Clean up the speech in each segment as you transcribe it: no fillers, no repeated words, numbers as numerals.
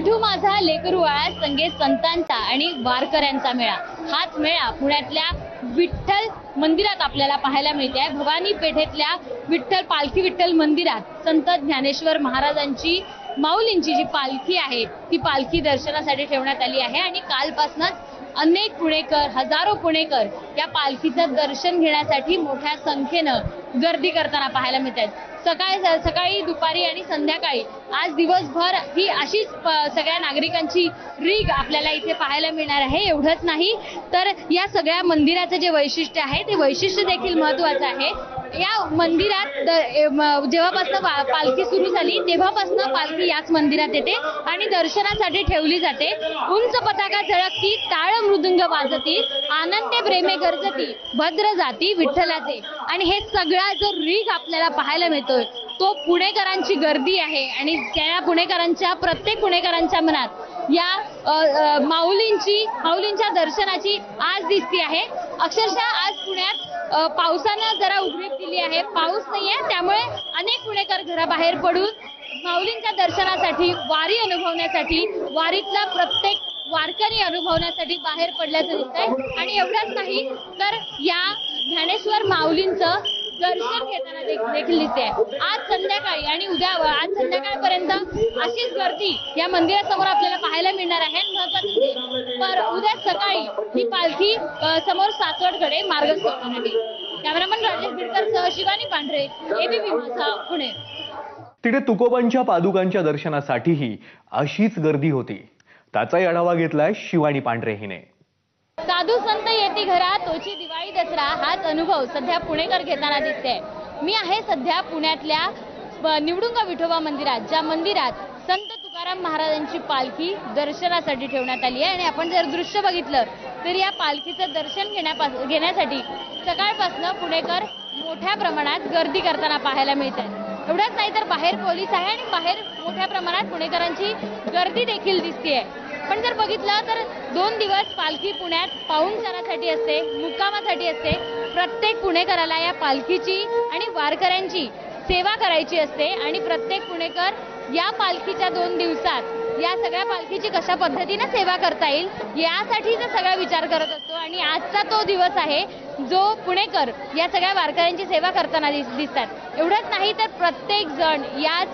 विठू माझा लेकरू आळा संगे संतांचा आणि वारकऱ्यांचा मेळा। हाच मेळा पुण्यातल्या विठ्ठल मंदिरात आपल्याला पाहायला मिळते आहे। भवानी पेठेतल्या विठ्ठल पालखी विठ्ठल मंदिरात संत ज्ञानेश्वर महाराजांची माऊलींची जी पालखी आहे ती पालखी दर्शनासाठी ठेवण्यात आली आहे आणि कालपासूनच अनेक पुणेकर, हजारो पुणेकर या पालखीचं दर्शन घेण्यासाठी मोठ्या संख्येनं गर्दी करताना पाहायला मिळतात। सकाळी दुपारी आणि संध्याकाळी आज दिवसभर ही अशीच सगळ्या नागरिकांची रीग आपल्याला इथे पाहायला मिळणार आहे। एवढंच नाही तर या सगळ्या मंदिराचं जे वैशिष्ट्य आहे ते वैशिष्ट्य देखील महत्त्वाचं आहे। या मंदिरात जेव्हापासून पालखी सुरू झाली तेव्हापासून पालखी याच मंदिरात येते आणि दर्शनासाठी ठेवली जाते। उंच पताका झळकती, टाळ मृदुंग वाजती, आनंदे प्रेमे गरजती, भद्र जाती विठ्ठलाचे। आणि हे सगळा जो रीग आपल्याला पाहायला मिळतोय तो पुणेकरांची गर्दी आहे आणि त्या पुणेकरांच्या प्रत्येक पुणेकरांच्या मनात या माऊलींच्या दर्शनाची आज दिसती आहे। अक्षरशः आज पुण्यात पावसानं जरा उघडीप दिली आहे, पाऊस नाहीये, त्यामुळे अनेक पुणेकर घराबाहेर पडून माऊलींच्या दर्शनासाठी, वारी अनुभवण्यासाठी, वारीतला प्रत्येक वारकरी अनुभवण्यासाठी बाहेर पडल्याचं दिसतंय। आणि एवढंच नाही तर या ज्ञानेश्वर माऊलींचं दर्शन घेताना देखील दिसते। आज संध्याकाळी आणि आज संध्याकाळपर्यंत अशीच गर्दी या मंदिरासमोर आपल्याला पाहायला मिळणार आहे। महत्त्वाचं उद्या सकाळी ही पालखी समोर सासवडकडे मार्गस्थ होणार आहे। कॅमेरामन राजेश बिडकर सह शिवानी पांढरे, एबीपी माझा, पुणे। तिथे तुकोबांच्या पादुकांच्या दर्शनासाठीही अशीच गर्दी होती। त्याचाही आढावा घेतलाय शिवानी पांढरे हिने। साधू संत येती घरात तोची दिवाळी दसरा हाच अनुभव सध्या पुणेकर घेताना दिसते। मी आहे सध्या पुण्यातल्या निवडुंगा विठोबा मंदिरात, ज्या मंदिरात संत तुकाराम महाराजांची पालखी दर्शनासाठी ठेवण्यात आली आहे। आणि आपण जर दृश्य बघितलं तर या पालखीचं दर्शन घेण्यासाठी सकाळपासून पुणेकर मोठ्या प्रमाणात गर्दी करताना पाहायला मिळतात। एवढंच नाही तर बाहेर पोलीस आहे आणि बाहेर मोठ्या प्रमाणात पुणेकरांची गर्दी देखील दिसतेय। पण जर बघितलं तर 2 दिवस पालखी पुण्यात पाहुणचारासाठी असते, मुक्कामासाठी असते। प्रत्येक पुणेकराला या पालखीची आणि वारकऱ्यांची सेवा करायची असते आणि प्रत्येक पुणेकर या पालखीच्या 2 दिवसात या सगळ्या पालखीची कशा पद्धतीने सेवा करता येईल यासाठीचा सगळा विचार करत असतो। आणि आजचा तो दिवस आहे जो पुणेकर या सगळ्या वारकऱ्यांची सेवा करताना दिसतात। एवढंच नाही तर प्रत्येक जण याच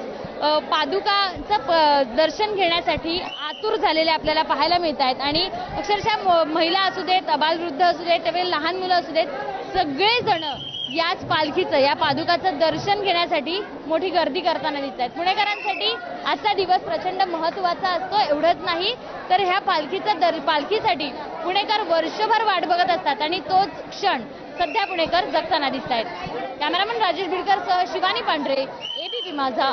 पादुकांचं दर्शन घेण्यासाठी आतुर झालेले आपल्याला पाहायला मिळत आहेत। आणि अक्षरशः महिला असू देत, अबालवृद्ध असू देत, त्यावेळी लहान मुलं असू देत, सगळेजण याच पालखीचं, या पादुकाचं दर्शन घेण्यासाठी मोठी गर्दी करताना दिसत आहेत। पुणेकरांसाठी आजचा दिवस प्रचंड महत्त्वाचा असतो। एवढंच नाही तर ह्या पालखीसाठी पुणेकर वर्षभर वाट बघत असतात आणि तोच क्षण सध्या पुणेकर जगताना दिसत आहेत। कॅमेरामन राजेश बिडकर सह शिवानी पांढरे, एबीपी माझा।